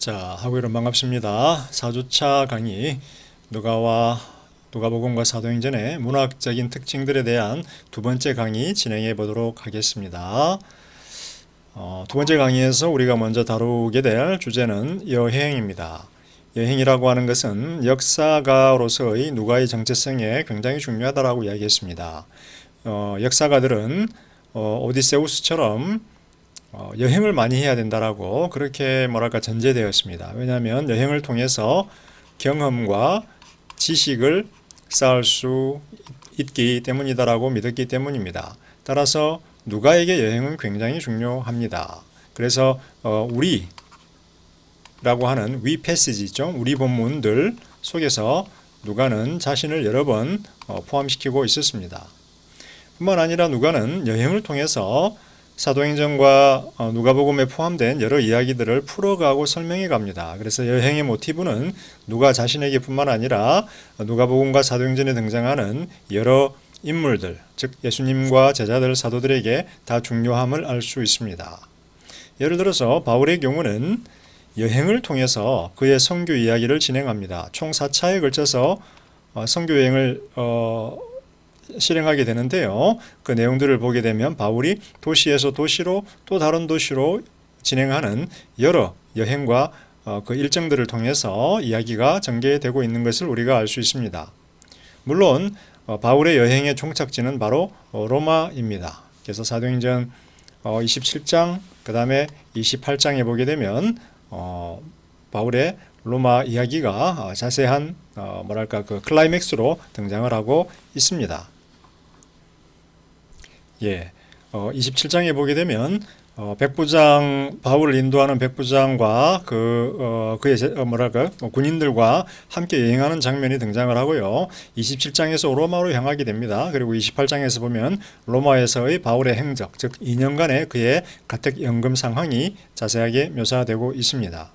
자, 하고여러분 반갑습니다. 4주차 강의 누가복음과 사도행전의 문학적인 특징들에 대한 두 번째 강의 진행해 보도록 하겠습니다. 두 번째 강의에서 우리가 먼저 다루게 될 주제는 여행입니다. 여행이라고 하는 것은 역사가로서의 누가의 정체성에 굉장히 중요하다고 이야기했습니다. 역사가들은 오디세우스처럼 여행을 많이 해야 된다라고 그렇게 전제되었습니다. 왜냐하면 여행을 통해서 경험과 지식을 쌓을 수 있기 때문이다라고 믿었기 때문입니다. 따라서 누가에게 여행은 굉장히 중요합니다. 그래서 우리라고 하는 위 패시지죠. 우리 본문들 속에서 누가는 자신을 여러 번 포함시키고 있었습니다. 뿐만 아니라 누가는 여행을 통해서 사도행전과 누가복음에 포함된 여러 이야기들을 풀어가고 설명해 갑니다. 그래서 여행의 모티브는 누가 자신에게 뿐만 아니라 누가복음과 사도행전에 등장하는 여러 인물들, 즉 예수님과 제자들, 사도들에게 다 중요함을 알 수 있습니다. 예를 들어서 바울의 경우는 여행을 통해서 그의 선교 이야기를 진행합니다. 총 4차에 걸쳐서 선교 여행을 실행하게 되는데요. 그 내용들을 보게 되면 바울이 도시에서 도시로 또 다른 도시로 진행하는 여러 여행과 그 일정들을 통해서 이야기가 전개되고 있는 것을 우리가 알 수 있습니다. 물론 바울의 여행의 종착지는 바로 로마입니다. 그래서 사도행전 27장 그 다음에 28장에 보게 되면 바울의 로마 이야기가 자세한 그 클라이맥스로 등장을 하고 있습니다. 27장에 보게 되면 백부장 바울을 인도하는 백부장과 그의 군인들과 함께 여행하는 장면이 등장을 하고요. 27장에서 로마로 향하게 됩니다. 그리고 28장에서 보면 로마에서의 바울의 행적, 즉 2년간의 그의 가택 연금 상황이 자세하게 묘사되고 있습니다.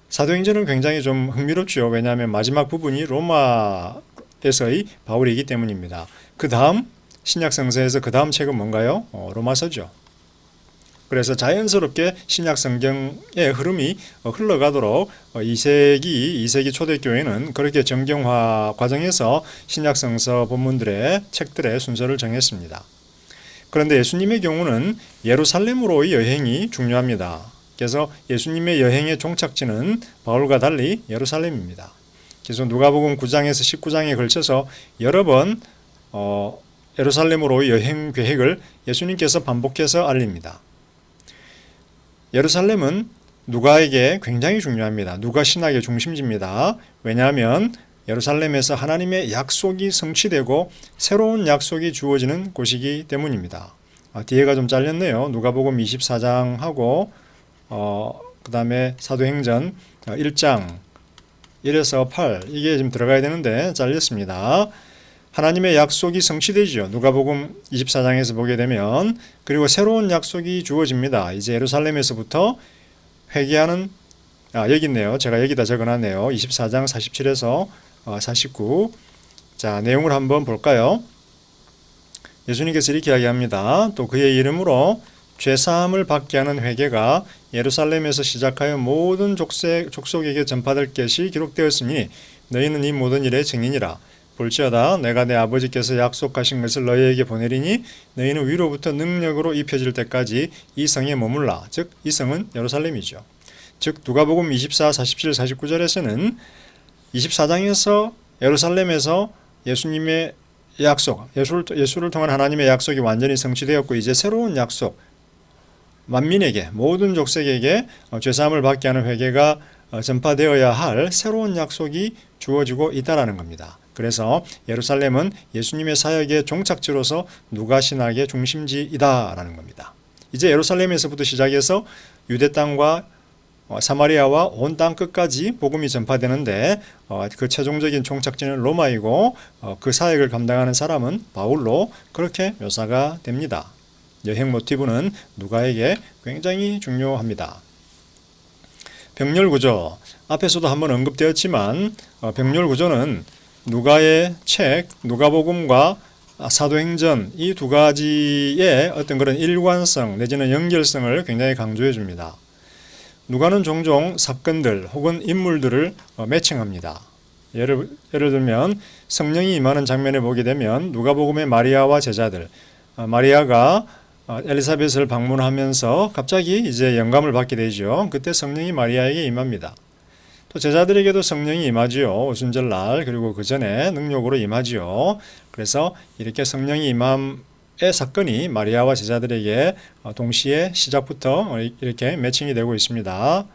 사도행전은 굉장히 좀 흥미롭죠. 왜냐하면 마지막 부분이 로마에서의 바울이기 때문입니다. 그 다음 신약 성서에서 그 다음 책은 뭔가요? 로마서죠. 그래서 자연스럽게 신약 성경의 흐름이 흘러가도록 2세기 초대교회는 그렇게 정경화 과정에서 신약 성서 본문들의 책들의 순서를 정했습니다. 그런데 예수님의 경우는 예루살렘으로의 여행이 중요합니다. 그래서 예수님의 여행의 종착지는 바울과 달리 예루살렘입니다. 그래서 누가복음 9장에서 19장에 걸쳐서 여러 번 예루살렘으로의 여행 계획을 예수님께서 반복해서 알립니다. 예루살렘은 누가에게 굉장히 중요합니다. 누가 신학의 중심지입니다. 왜냐하면 예루살렘에서 하나님의 약속이 성취되고 새로운 약속이 주어지는 곳이기 때문입니다. 뒤에가 좀 잘렸네요. 누가복음 24장하고 그 다음에 사도행전 1장 1에서 8 이게 지금 들어가야 되는데 잘렸습니다. 하나님의 약속이 성취되죠. 누가복음 24장에서 보게 되면. 그리고 새로운 약속이 주어집니다. 이제 예루살렘에서부터 회개하는 여기 있네요. 제가 여기다 적어놨네요. 24장 47에서 49. 자, 내용을 한번 볼까요? 예수님께서 이렇게 이야기합니다. 또 그의 이름으로 죄사함을 받게 하는 회개가 예루살렘에서 시작하여 모든 족속에게 전파될 것이 기록되었으니 너희는 이 모든 일의 증인이라. 볼지어다 내가 내 아버지께서 약속하신 것을 너희에게 보내리니 너희는 위로부터 능력으로 입혀질 때까지 이 성에 머물라. 즉 이 성은 예루살렘이죠. 즉 누가복음 24, 47, 49절에서는 24장에서 예루살렘에서 예수님의 약속, 예수를 통한 하나님의 약속이 완전히 성취되었고 이제 새로운 약속, 만민에게 모든 족속에게 죄사함을 받게 하는 회개가 전파되어야 할 새로운 약속이 주어지고 있다라는 겁니다. 그래서 예루살렘은 예수님의 사역의 종착지로서 누가 신학의 중심지이다라는 겁니다. 이제 예루살렘에서부터 시작해서 유대 땅과 사마리아와 온 땅 끝까지 복음이 전파되는데 그 최종적인 종착지는 로마이고 그 사역을 감당하는 사람은 바울로 그렇게 묘사가 됩니다. 여행 모티브는 누가에게 굉장히 중요합니다. 병렬 구조, 앞에서도 한번 언급되었지만 병렬 구조는 누가의 책, 누가복음과 사도행전 이 두 가지의 어떤 그런 일관성 내지는 연결성을 굉장히 강조해 줍니다. 누가는 종종 사건들 혹은 인물들을 매칭합니다. 예를 들면 성령이 임하는 장면을 보게 되면 누가복음의 마리아와 제자들, 마리아가 엘리사벳을 방문하면서 갑자기 이제 영감을 받게 되죠. 그때 성령이 마리아에게 임합니다. 또 제자들에게도 성령이 임하지요. 오순절날 그리고 그 전에 능력으로 임하지요. 그래서 이렇게 성령이 임함의 사건이 마리아와 제자들에게 동시에 시작부터 이렇게 매칭이 되고 있습니다.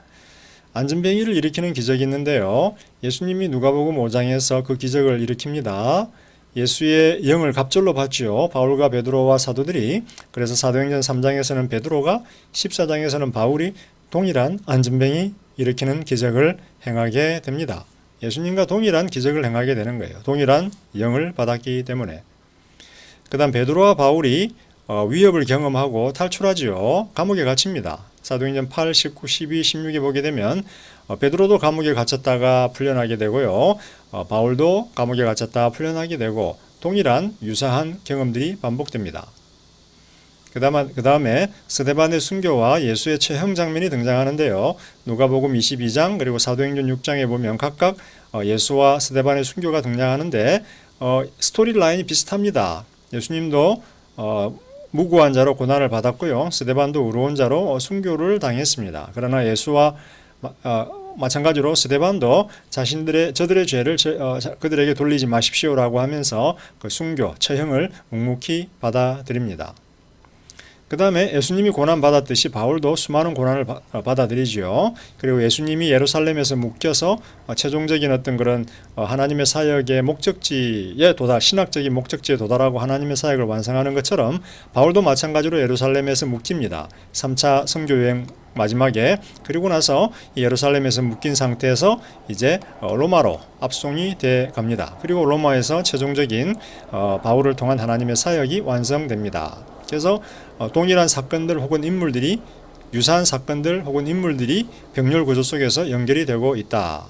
안전뱅이를 일으키는 기적이 있는데요. 예수님이 누가복음 5장에서 그 기적을 일으킵니다. 예수의 영을 갑절로 받지요. 바울과 베드로와 사도들이. 그래서 사도행전 3장에서는 베드로가, 14장에서는 바울이 동일한 안전뱅이 일으키는 기적을 행하게 됩니다. 예수님과 동일한 기적을 행하게 되는 거예요. 동일한 영을 받았기 때문에. 그 다음 베드로와 바울이 위협을 경험하고 탈출하지요. 감옥에 갇힙니다. 사도행전 8, 19, 12, 16에 보게 되면 베드로도 감옥에 갇혔다가 풀려나게 되고요. 바울도 감옥에 갇혔다가 풀려나게 되고 동일한 유사한 경험들이 반복됩니다. 그 다음에 스데반의 순교와 예수의 처형 장면이 등장하는데요. 누가복음 22장 그리고 사도행전 6장에 보면 각각 예수와 스데반의 순교가 등장하는데 스토리 라인이 비슷합니다. 예수님도 무고한 자로 고난을 받았고요. 스데반도 의로운 자로 순교를 당했습니다. 그러나 예수와 마찬가지로 스데반도 저들의 죄를 그들에게 돌리지 마십시오라고 하면서 그 순교, 처형을 묵묵히 받아들입니다. 그 다음에 예수님이 고난받았듯이 바울도 수많은 고난을 받아들이지요. 그리고 예수님이 예루살렘에서 묶여서 최종적인 어떤 그런 하나님의 사역의 목적지에 신학적인 목적지에 도달하고 하나님의 사역을 완성하는 것처럼 바울도 마찬가지로 예루살렘에서 묶입니다. 3차 선교여행 마지막에. 그리고 나서 예루살렘에서 묶인 상태에서 이제 로마로 압송이 돼 갑니다. 그리고 로마에서 최종적인 바울을 통한 하나님의 사역이 완성됩니다. 그래서 동일한 사건들 혹은 인물들이 유사한 사건들 혹은 인물들이 병렬 구조 속에서 연결이 되고 있다.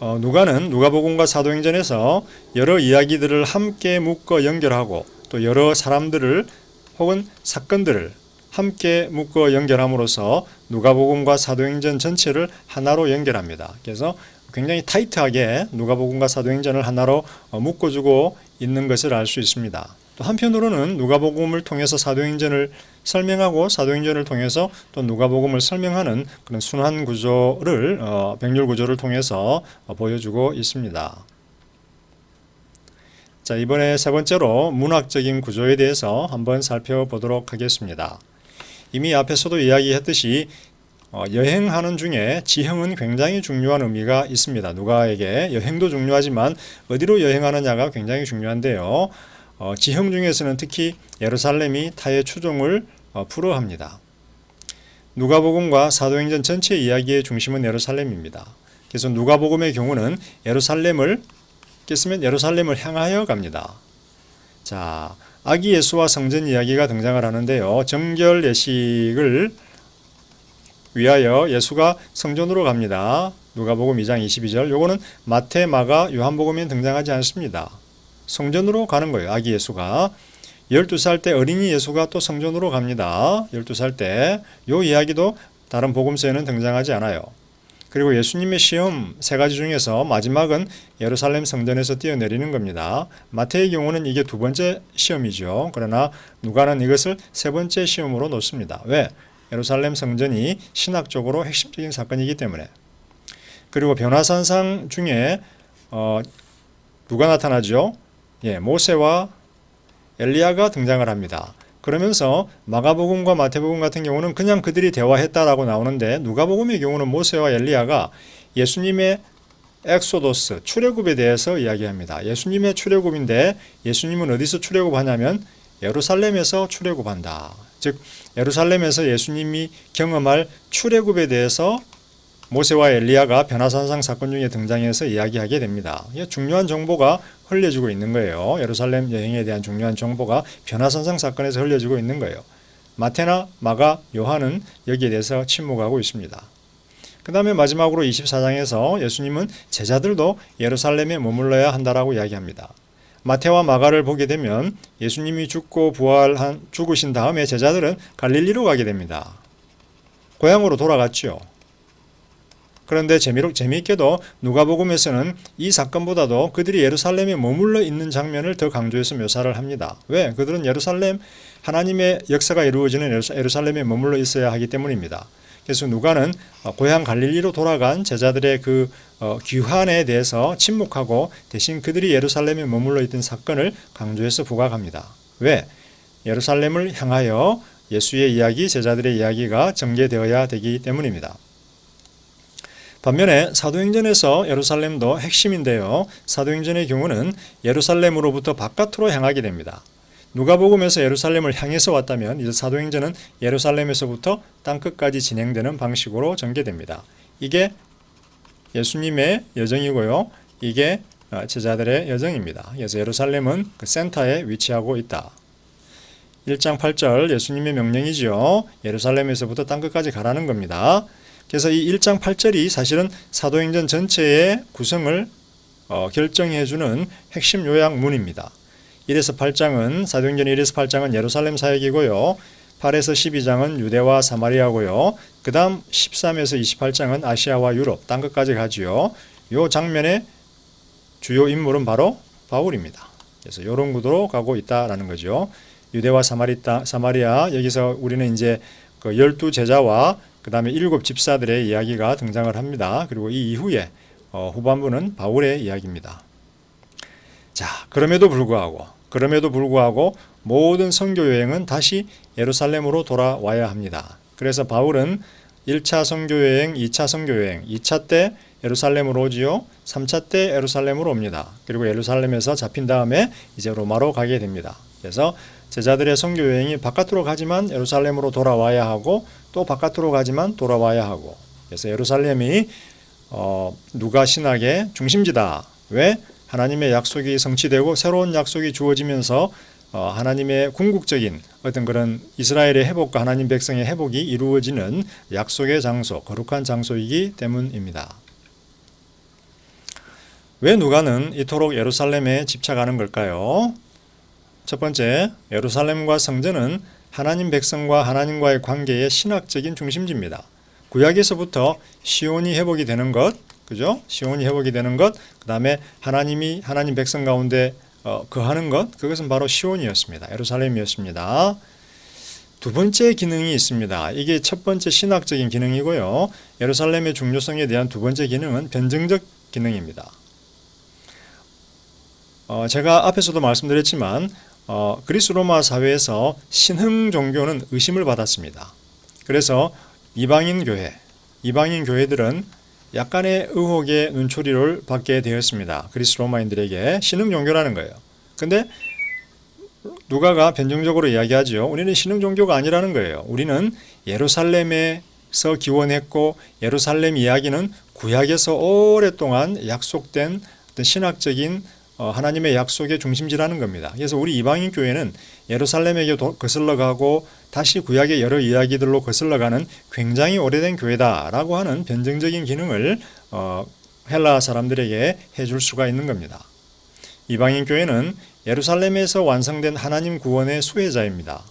누가는 누가복음과 사도행전에서 여러 이야기들을 함께 묶어 연결하고 또 여러 사람들을 혹은 사건들을 함께 묶어 연결함으로써 누가복음과 사도행전 전체를 하나로 연결합니다. 그래서 굉장히 타이트하게 누가복음과 사도행전을 하나로 묶어주고 있는 것을 알 수 있습니다. 또 한편으로는 누가복음을 통해서 사도행전을 설명하고 사도행전을 통해서 또 누가복음을 설명하는 그런 순환 구조를 병렬 구조를 통해서 보여주고 있습니다. 자, 이번에 세 번째로 문학적인 구조에 대해서 한번 살펴보도록 하겠습니다. 이미 앞에서도 이야기했듯이 여행하는 중에 지형은 굉장히 중요한 의미가 있습니다. 누가에게 여행도 중요하지만 어디로 여행하느냐가 굉장히 중요한데요. 지형 중에서는 특히 예루살렘이 타의 추종을 불허합니다. 누가복음과 사도행전 전체 이야기의 중심은 예루살렘입니다. 그래서 누가복음의 경우는 예루살렘을 향하여 갑니다. 자, 아기 예수와 성전 이야기가 등장을 하는데요. 정결 예식을 위하여 예수가 성전으로 갑니다. 누가복음 2장 22절. 요거는 마태, 마가, 요한복음에 등장하지 않습니다. 성전으로 가는 거예요. 아기 예수가. 12살 때 어린이 예수가 또 성전으로 갑니다. 12살 때. 요 이야기도 다른 복음서에는 등장하지 않아요. 그리고 예수님의 시험 세 가지 중에서 마지막은 예루살렘 성전에서 뛰어내리는 겁니다. 마태의 경우는 이게 두 번째 시험이죠. 그러나 누가는 이것을 세 번째 시험으로 놓습니다. 왜? 예루살렘 성전이 신학적으로 핵심적인 사건이기 때문에. 그리고 변화산상 중에 누가 나타나죠? 모세와 엘리야가 등장을 합니다. 그러면서 마가복음과 마태복음 같은 경우는 그냥 그들이 대화했다라고 나오는데 누가복음의 경우는 모세와 엘리야가 예수님의 엑소도스, 출애굽에 대해서 이야기합니다. 예수님의 출애굽인데 예수님은 어디서 출애굽하냐면 예루살렘에서 출애굽한다. 즉 예루살렘에서 예수님이 경험할 출애굽에 대해서 모세와 엘리야가 변화산상 사건 중에 등장해서 이야기하게 됩니다. 중요한 정보가 흘려지고 있는 거예요. 예루살렘 여행에 대한 중요한 정보가 변화산상 사건에서 흘려지고 있는 거예요. 마태나 마가, 요한은 여기에 대해서 침묵하고 있습니다. 그 다음에 마지막으로 24장에서 예수님은 제자들도 예루살렘에 머물러야 한다라고 이야기합니다. 마태와 마가를 보게 되면 예수님이 죽으신 다음에 제자들은 갈릴리로 가게 됩니다. 고향으로 돌아갔죠. 그런데 재미있게도 누가복음에서는 이 사건보다도 그들이 예루살렘에 머물러 있는 장면을 더 강조해서 묘사를 합니다. 왜? 그들은 예루살렘, 하나님의 역사가 이루어지는 예루살렘에 머물러 있어야 하기 때문입니다. 그래서 누가는 고향 갈릴리로 돌아간 제자들의 그 귀환에 대해서 침묵하고 대신 그들이 예루살렘에 머물러 있던 사건을 강조해서 부각합니다. 왜? 예루살렘을 향하여 예수의 이야기, 제자들의 이야기가 전개되어야 되기 때문입니다. 반면에 사도행전에서 예루살렘도 핵심인데요. 사도행전의 경우는 예루살렘으로부터 바깥으로 향하게 됩니다. 누가복음에서 예루살렘을 향해서 왔다면 이제 사도행전은 예루살렘에서부터 땅끝까지 진행되는 방식으로 전개됩니다. 이게 예수님의 여정이고요. 이게 제자들의 여정입니다. 그래서 예루살렘은 그 센터에 위치하고 있다. 1장 8절 예수님의 명령이지요. 예루살렘에서부터 땅끝까지 가라는 겁니다. 그래서 이 1장 8절이 사실은 사도행전 전체의 구성을 결정해주는 핵심 요약문입니다. 1에서 8장은 사도행전 1에서 8장은 예루살렘 사역이고요. 8에서 12장은 유대와 사마리아고요. 그 다음 13에서 28장은 아시아와 유럽, 땅끝까지 가지요. 이 장면의 주요 인물은 바로 바울입니다. 그래서 이런 구도로 가고 있다라는 거죠. 유대와 사마리아, 여기서 우리는 이제 그 12제자와 그 다음에 7 집사들의 이야기가 등장을 합니다. 그리고 이 이후에 후반부는 바울의 이야기입니다. 자, 그럼에도 불구하고 모든 선교 여행은 다시 예루살렘으로 돌아와야 합니다. 그래서 바울은 1차 선교 여행, 2차 선교 여행, 2차 때 예루살렘으로 오지요. 3차 때 예루살렘으로 옵니다. 그리고 예루살렘에서 잡힌 다음에 이제 로마로 가게 됩니다. 그래서 제자들의 선교 여행이 바깥으로 가지만 예루살렘으로 돌아와야 하고 또 바깥으로 가지만 돌아와야 하고, 그래서 예루살렘이 누가 신학의 중심지다. 왜? 하나님의 약속이 성취되고 새로운 약속이 주어지면서 하나님의 궁극적인 어떤 그런 이스라엘의 회복과 하나님 백성의 회복이 이루어지는 약속의 장소, 거룩한 장소이기 때문입니다. 왜 누가는 이토록 예루살렘에 집착하는 걸까요? 첫 번째, 예루살렘과 성전은 하나님 백성과 하나님과의 관계의 신학적인 중심지입니다. 구약에서부터 시온이 회복이 되는 것, 그죠? 시온이 회복이 되는 것, 그 다음에 하나님 백성 가운데 거하는 것, 그것은 바로 시온이었습니다. 예루살렘이었습니다. 두 번째 기능이 있습니다. 이게 첫 번째 신학적인 기능이고요. 예루살렘의 중요성에 대한 두 번째 기능은 변증적 기능입니다. 제가 앞에서도 말씀드렸지만 그리스 로마 사회에서 신흥 종교는 의심을 받았습니다. 그래서 이방인 교회들은 약간의 의혹의 눈초리를 받게 되었습니다. 그리스 로마인들에게 신흥 종교라는 거예요. 근데 누가가 변증적으로 이야기하죠. 우리는 신흥 종교가 아니라는 거예요. 우리는 예루살렘에서 기원했고 예루살렘 이야기는 구약에서 오랫동안 약속된 어떤 신학적인 하나님의 약속의 중심지라는 겁니다. 그래서 우리 이방인 교회는 예루살렘에게 거슬러 가고 다시 구약의 여러 이야기들로 거슬러 가는 굉장히 오래된 교회다라고 하는 변증적인 기능을 헬라 사람들에게 해줄 수가 있는 겁니다. 이방인 교회는 예루살렘에서 완성된 하나님 구원의 수혜자입니다.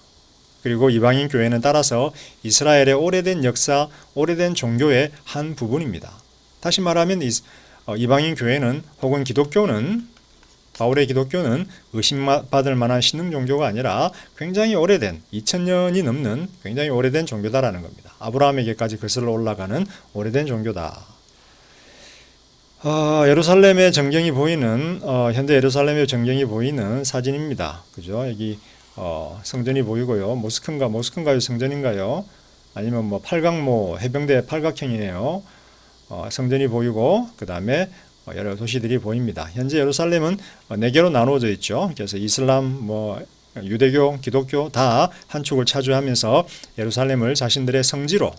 그리고 이방인 교회는 따라서 이스라엘의 오래된 역사, 오래된 종교의 한 부분입니다. 다시 말하면 이방인 교회는 혹은 바울의 기독교는 의심받을 만한 신흥 종교가 아니라 굉장히 오래된 2000년이 넘는 굉장히 오래된 종교다라는 겁니다. 아브라함에게까지 거슬러 올라가는 오래된 종교다. 예루살렘의 전경이 보이는 현대 예루살렘의 전경이 보이는 사진입니다. 그죠? 여기 성전이 보이고요. 모스크인가요? 성전인가요? 아니면 뭐 팔각모 해병대 팔각형이에요. 성전이 보이고 그 다음에 여러 도시들이 보입니다. 현재 예루살렘은 4개로 나누어져 있죠. 그래서 이슬람, 유대교, 기독교 다 한 축을 차지하면서 예루살렘을 자신들의 성지로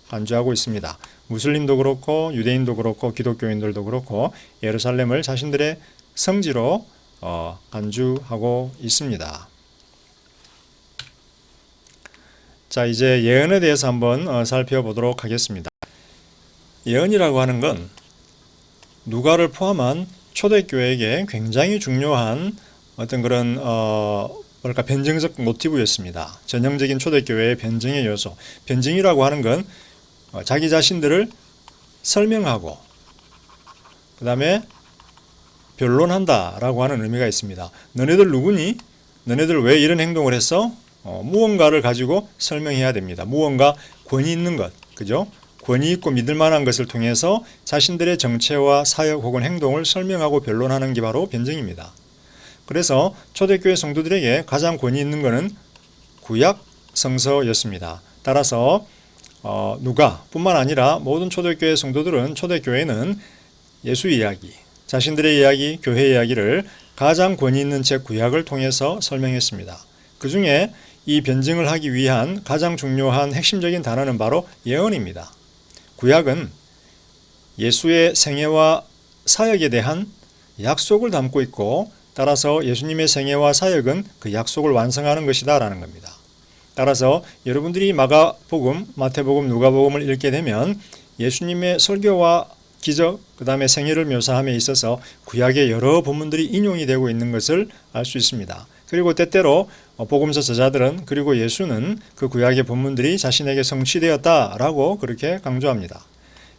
간주하고 있습니다. 무슬림도 그렇고 유대인도 그렇고 기독교인들도 그렇고 예루살렘을 자신들의 성지로 간주하고 있습니다. 자, 이제 예언에 대해서 한번 살펴보도록 하겠습니다. 예언이라고 하는 건 누가를 포함한 초대교회에게 굉장히 중요한 어떤 그런 그러니까 변증적 모티브였습니다. 전형적인 초대교회의 변증의 요소. 변증이라고 하는 건 자기 자신들을 설명하고 그 다음에 변론한다라고 하는 의미가 있습니다. 너네들 누구니? 너네들 왜 이런 행동을 했어? 무언가를 가지고 설명해야 됩니다. 무언가 권위 있는 것, 그죠? 권위 있고 믿을 만한 것을 통해서 자신들의 정체와 사역 혹은 행동을 설명하고 변론하는 게 바로 변증입니다. 그래서 초대교회 성도들에게 가장 권위 있는 것은 구약 성서였습니다. 따라서 누가뿐만 아니라 모든 초대교회 성도들은 초대교회는 예수 이야기, 자신들의 이야기, 교회 이야기를 가장 권위 있는 책 구약을 통해서 설명했습니다. 그 중에 이 변증을 하기 위한 가장 중요한 핵심적인 단어는 바로 예언입니다. 구약은 예수의 생애와 사역에 대한 약속을 담고 있고 따라서 예수님의 생애와 사역은 그 약속을 완성하는 것이다 라는 겁니다. 따라서 여러분들이 마가복음, 마태복음, 누가복음을 읽게 되면 예수님의 설교와 기적, 그 다음에 생애를 묘사함에 있어서 구약의 여러 본문들이 인용이 되고 있는 것을 알 수 있습니다. 그리고 때때로 복음서 저자들은 그리고 예수는 그 구약의 본문들이 자신에게 성취되었다라고 그렇게 강조합니다.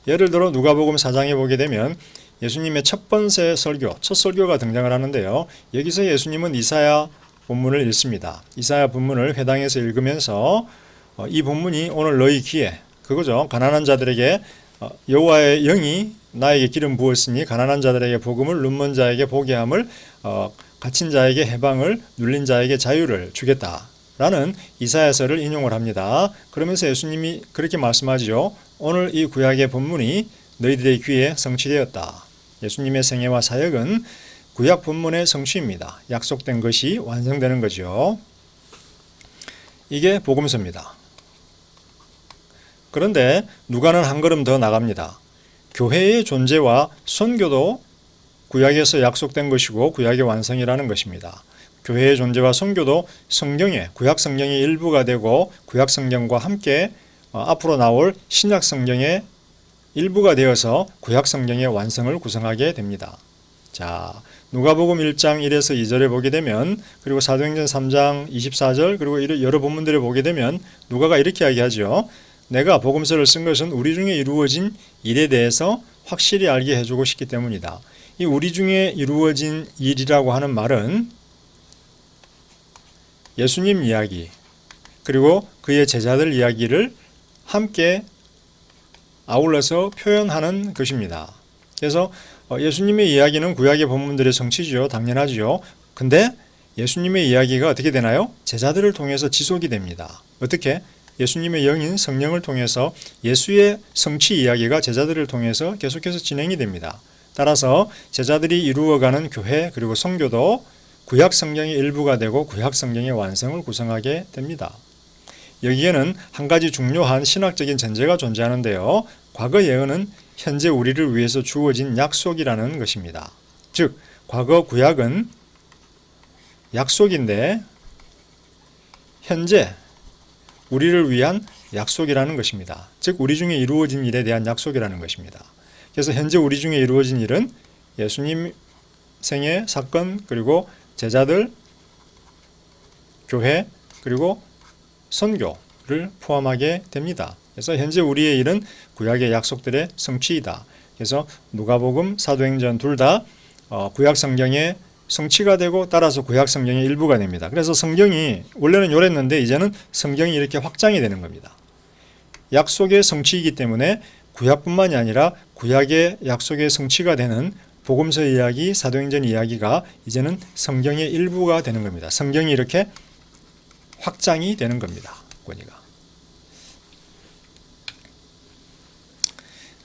예를 들어 누가복음 4장에 보게 되면 예수님의 첫 번째 설교, 첫 설교가 등장을 하는데요. 여기서 예수님은 이사야 본문을 읽습니다. 이사야 본문을 회당에서 읽으면서 이 본문이 오늘 너희 귀에, 그거죠. 가난한 자들에게 여호와의 영이 나에게 기름 부었으니 가난한 자들에게 복음을, 눈먼 자에게 보게 함을, 갇힌 자에게 해방을, 눌린 자에게 자유를 주겠다라는 이사야서를 인용을 합니다. 그러면서 예수님이 그렇게 말씀하지요. 오늘 이 구약의 본문이 너희들의 귀에 성취되었다. 예수님의 생애와 사역은 구약 본문의 성취입니다. 약속된 것이 완성되는 거죠. 이게 복음서입니다. 그런데 누가는 한 걸음 더 나갑니다. 교회의 존재와 선교도 구약에서 약속된 것이고 구약의 완성이라는 것입니다. 교회의 존재와 선교도 성경의 구약 성경의 일부가 되고 구약 성경과 함께 앞으로 나올 신약 성경의 일부가 되어서 구약 성경의 완성을 구성하게 됩니다. 자, 누가복음 1장 1에서 2절에 보게 되면 그리고 사도행전 3장 24절 그리고 여러 본문들에 보게 되면 누가가 이렇게 이야기하죠. 내가 복음서를 쓴 것은 우리 중에 이루어진 일에 대해서 확실히 알게 해주고 싶기 때문이다. 이 우리 중에 이루어진 일이라고 하는 말은 예수님 이야기 그리고 그의 제자들 이야기를 함께 아울러서 표현하는 것입니다. 그래서 예수님의 이야기는 구약의 본문들의 성취죠. 당연하죠. 근데 예수님의 이야기가 어떻게 되나요? 제자들을 통해서 지속이 됩니다. 어떻게? 예수님의 영인 성령을 통해서 예수의 성취 이야기가 제자들을 통해서 계속해서 진행이 됩니다. 따라서 제자들이 이루어가는 교회 그리고 선교도 구약 성경의 일부가 되고 구약 성경의 완성을 구성하게 됩니다. 여기에는 한 가지 중요한 신학적인 전제가 존재하는데요. 과거 예언은 현재 우리를 위해서 주어진 약속이라는 것입니다. 즉, 과거 구약은 약속인데 현재 우리를 위한 약속이라는 것입니다. 즉, 우리 중에 이루어진 일에 대한 약속이라는 것입니다. 그래서 현재 우리 중에 이루어진 일은 예수님 생애 사건 그리고 제자들, 교회 그리고 선교를 포함하게 됩니다. 그래서 현재 우리의 일은 구약의 약속들의 성취이다. 그래서 누가복음, 사도행전 둘 다 구약 성경의 성취가 되고 따라서 구약 성경의 일부가 됩니다. 그래서 성경이 원래는 요랬는데 이제는 성경이 이렇게 확장이 되는 겁니다. 약속의 성취이기 때문에 구약뿐만이 아니라 구약의 약속의 성취가 되는 복음서 이야기, 사도행전 이야기가 이제는 성경의 일부가 되는 겁니다. 성경이 이렇게 확장이 되는 겁니다. 권위가.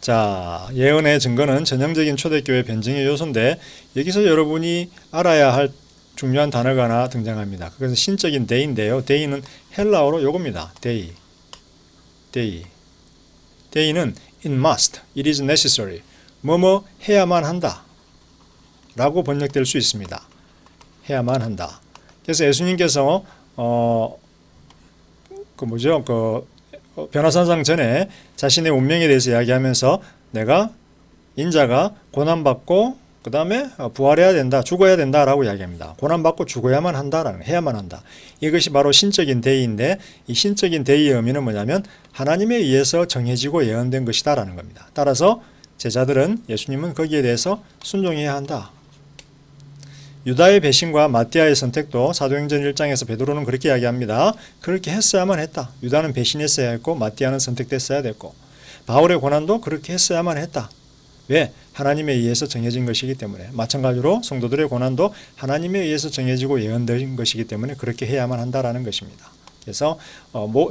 자, 예언의 증거는 전형적인 초대교회 변증의 요소인데 여기서 여러분이 알아야 할 중요한 단어가 하나 등장합니다. 그것은 신적인 데이인데요. 데이는 헬라어로 요겁니다. 데이. 데이는 it must, it is necessary. 뭐뭐 해야만 한다. 라고 번역될 수 있습니다. 해야만 한다. 그래서 예수님께서 변화산상 전에 자신의 운명에 대해서 이야기하면서 내가 인자가 고난받고 그 다음에 부활해야 된다, 죽어야 된다라고 이야기합니다. 고난받고 죽어야만 한다라는, 해야만 한다. 이것이 바로 신적인 대의인데, 이 신적인 대의의 의미는 뭐냐면 하나님에 의해서 정해지고 예언된 것이다라는 겁니다. 따라서 제자들은, 예수님은 거기에 대해서 순종해야 한다. 유다의 배신과 마띠아의 선택도 사도행전 1장에서 베드로는 그렇게 이야기합니다. 그렇게 했어야만 했다. 유다는 배신했어야 했고 마띠아는 선택됐어야 됐고, 바울의 고난도 그렇게 했어야만 했다. 왜? 하나님에 의해서 정해진 것이기 때문에. 마찬가지로 성도들의 고난도 하나님에 의해서 정해지고 예언된 것이기 때문에 그렇게 해야만 한다라는 것입니다. 그래서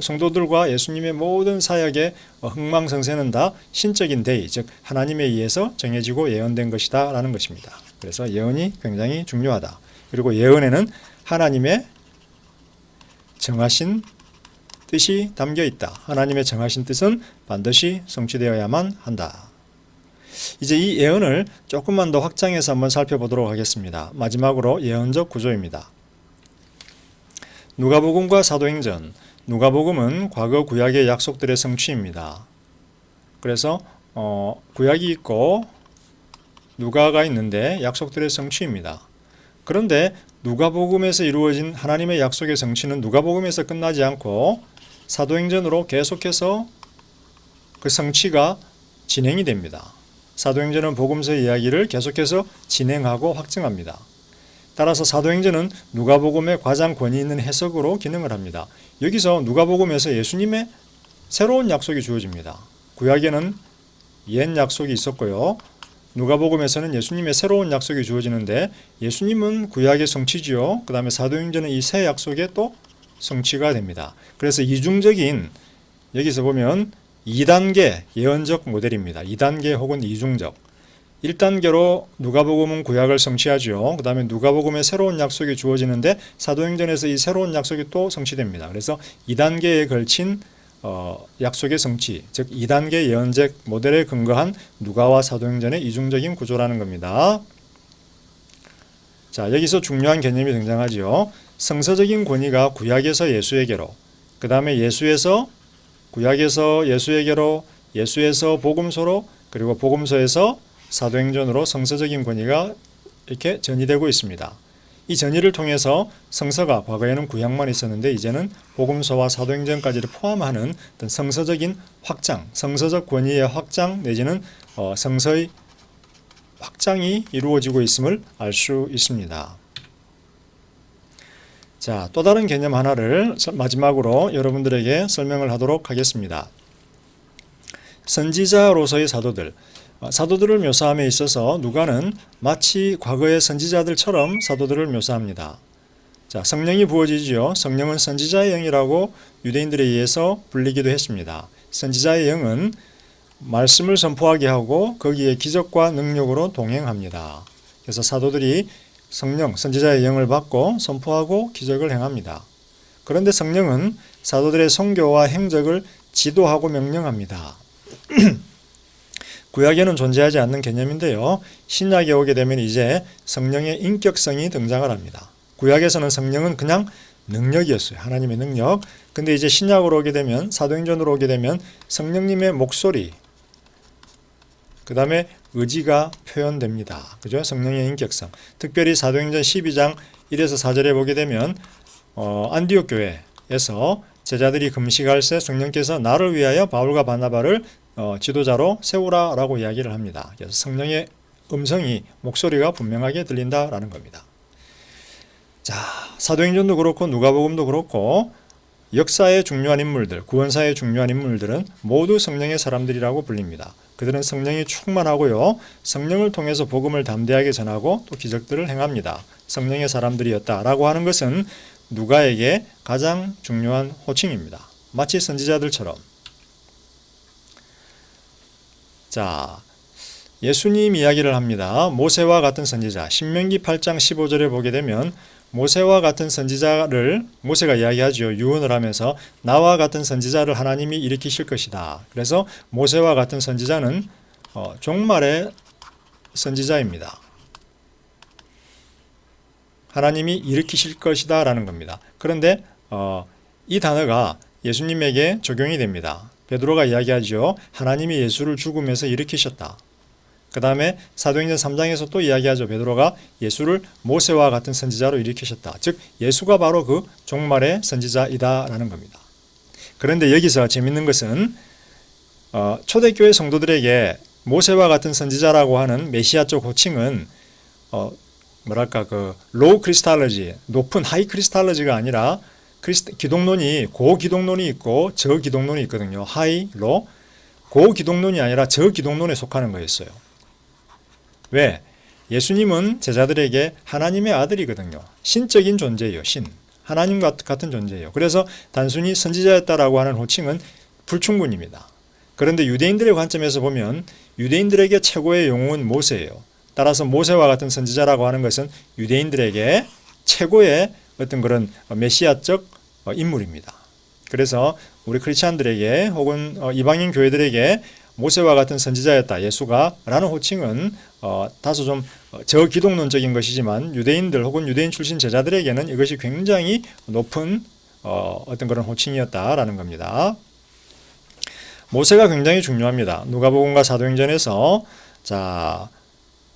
성도들과 예수님의 모든 사역의 흥망성쇠는 다 신적인 대의, 즉 하나님에 의해서 정해지고 예언된 것이다 라는 것입니다. 그래서 예언이 굉장히 중요하다. 그리고 예언에는 하나님의 정하신 뜻이 담겨 있다. 하나님의 정하신 뜻은 반드시 성취되어야만 한다. 이제 이 예언을 조금만 더 확장해서 한번 살펴보도록 하겠습니다. 마지막으로 예언적 구조입니다. 누가복음과 사도행전, 누가복음은 과거 구약의 약속들의 성취입니다. 그래서 구약이 있고 누가가 있는데 약속들의 성취입니다. 그런데 누가복음에서 이루어진 하나님의 약속의 성취는 누가복음에서 끝나지 않고 사도행전으로 계속해서 그 성취가 진행이 됩니다. 사도행전은 복음서의 이야기를 계속해서 진행하고 확증합니다. 따라서 사도행전은 누가복음의 가장 권위 있는 해석으로 기능을 합니다. 여기서 누가복음에서 예수님의 새로운 약속이 주어집니다. 구약에는 옛 약속이 있었고요. 누가복음에서는 예수님의 새로운 약속이 주어지는데, 예수님은 구약의 성취지요. 그 다음에 사도행전은 이 새 약속의 또 성취가 됩니다. 그래서 이중적인, 여기서 보면 2단계 예언적 모델입니다. 2단계 혹은 이중적. 1단계로 누가복음은 구약을 성취하죠. 그 다음에 누가복음의 새로운 약속이 주어지는데 사도행전에서 이 새로운 약속이 또 성취됩니다. 그래서 2단계에 걸친 약속의 성취, 즉 2단계 예언적 모델에 근거한 누가와 사도행전의 이중적인 구조라는 겁니다. 자, 여기서 중요한 개념이 등장하죠. 성서적인 권위가 구약에서 예수에게로, 그 다음에 구약에서 예수에게로, 예수에서 복음서로, 그리고 복음서에서 사도행전으로 성서적인 권위가 이렇게 전이되고 있습니다. 이 전이를 통해서 성서가, 과거에는 구약만 있었는데 이제는 복음서와 사도행전까지를 포함하는 어떤 성서적인 확장, 성서적 권위의 확장 내지는 성서의 확장이 이루어지고 있음을 알 수 있습니다. 자, 또 다른 개념 하나를 마지막으로 여러분들에게 설명을 하도록 하겠습니다. 선지자로서의 사도들, 사도들을 묘사함에 있어서 누가는 마치 과거의 선지자들처럼 사도들을 묘사합니다. 자, 성령이 부어지지요. 성령은 선지자의 영이라고 유대인들에 의해서 불리기도 했습니다. 선지자의 영은 말씀을 선포하게 하고 거기에 기적과 능력으로 동행합니다. 그래서 사도들이 성령, 선지자의 영을 받고 선포하고 기적을 행합니다. 그런데 성령은 사도들의 선교와 행적을 지도하고 명령합니다. 구약에는 존재하지 않는 개념인데요. 신약에 오게 되면 이제 성령의 인격성이 등장을 합니다. 구약에서는 성령은 그냥 능력이었어요. 하나님의 능력. 근데 이제 신약으로 오게 되면, 사도행전으로 오게 되면 성령님의 목소리, 그 다음에 의지가 표현됩니다. 그죠? 성령의 인격성. 특별히 사도행전 12장 1에서 4절에 보게 되면 안디옥 교회에서 제자들이 금식할 때 성령께서 나를 위하여 바울과 바나바를 지도자로 세우라라고 이야기를 합니다. 그래서 성령의 음성이, 목소리가 분명하게 들린다라는 겁니다. 자, 사도행전도 그렇고 누가복음도 그렇고 역사의 중요한 인물들, 구원사의 중요한 인물들은 모두 성령의 사람들이라고 불립니다. 그들은 성령이 충만하고요, 성령을 통해서 복음을 담대하게 전하고 또 기적들을 행합니다. 성령의 사람들이었다라고 하는 것은 누가에게 가장 중요한 호칭입니다. 마치 선지자들처럼. 자, 예수님 이야기를 합니다. 모세와 같은 선지자. 신명기 8장 15절에 보게 되면 모세와 같은 선지자를, 모세가 이야기하죠. 유언을 하면서 나와 같은 선지자를 하나님이 일으키실 것이다. 그래서 모세와 같은 선지자는 종말의 선지자입니다. 하나님이 일으키실 것이다 라는 겁니다. 그런데 이 단어가 예수님에게 적용이 됩니다. 베드로가 이야기하죠. 하나님이 예수를 죽음에서 일으키셨다. 그 다음에 사도행전 3장에서 또 이야기하죠. 베드로가 예수를 모세와 같은 선지자로 일으키셨다. 즉 예수가 바로 그 종말의 선지자이다라는 겁니다. 그런데 여기서 재밌는 것은 초대교회 성도들에게 모세와 같은 선지자라고 하는 메시아적 호칭은 그 로우 크리스탈러지, 높은 하이 크리스탈러지가 아니라 기독론이 고기독론이 있고 저기독론이 있거든요. 하이, 로. 고기독론이 아니라 저기독론에 속하는 거였어요. 왜? 예수님은 제자들에게 하나님의 아들이거든요. 신적인 존재예요. 신. 하나님 같은 존재예요. 그래서 단순히 선지자였다라고 하는 호칭은 불충분입니다. 그런데 유대인들의 관점에서 보면 유대인들에게 최고의 영웅은 모세예요. 따라서 모세와 같은 선지자라고 하는 것은 유대인들에게 최고의 어떤 그런 메시아적 인물입니다. 그래서 우리 크리스찬들에게 혹은 이방인 교회들에게 모세와 같은 선지자였다, 예수가 라는 호칭은 다소 좀 저기독론적인 것이지만 유대인들 혹은 유대인 출신 제자들에게는 이것이 굉장히 높은 어떤 그런 호칭이었다라는 겁니다. 모세가 굉장히 중요합니다. 누가복음과 사도행전에서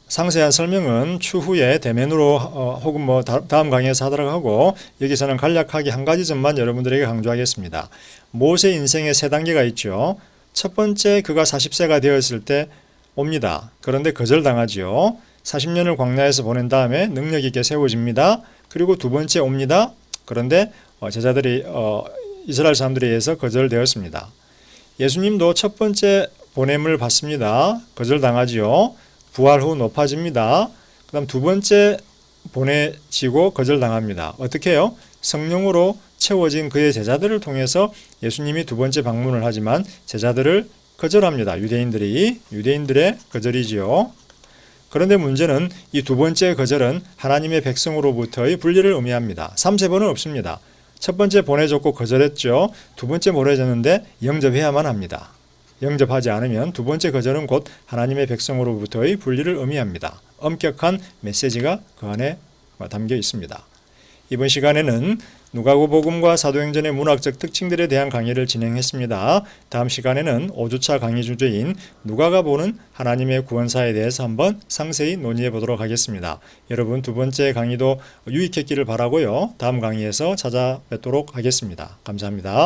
상세한 설명은 추후에 대면으로 혹은 다음 강의에서 하도록 하고, 여기서는 간략하게 한 가지 점만 여러분들에게 강조하겠습니다. 모세 인생에 세 단계가 있죠. 첫 번째, 그가 40세가 되었을 때 옵니다. 그런데 거절당하지요. 40년을 광야에서 보낸 다음에 능력 있게 세워집니다. 그리고 두 번째 옵니다. 그런데 제자들이 이스라엘 사람들에 의해서 거절되었습니다. 예수님도 첫 번째 보냄을 받습니다. 거절당하지요. 부활 후 높아집니다. 그 다음 두 번째 보내지고 거절당합니다. 어떻게 해요? 성령으로 채워진 그의 제자들을 통해서 예수님이 두 번째 방문을 하지만 제자들을 거절합니다. 유대인들의 거절이지요. 그런데 문제는 이 두 번째 거절은 하나님의 백성으로부터의 분리를 의미합니다. 3세번은 없습니다. 첫 번째 보내줬고 거절했죠. 두 번째 보내줬는데 영접해야만 합니다. 영접하지 않으면 두 번째 거절은 곧 하나님의 백성으로부터의 분리를 의미합니다. 엄격한 메시지가 그 안에 담겨 있습니다. 이번 시간에는 누가복음과 사도행전의 문학적 특징들에 대한 강의를 진행했습니다. 다음 시간에는 5주차 강의 주제인 누가가 보는 하나님의 구원사에 대해서 한번 상세히 논의해 보도록 하겠습니다. 여러분 두 번째 강의도 유익했기를 바라고요. 다음 강의에서 찾아뵙도록 하겠습니다. 감사합니다.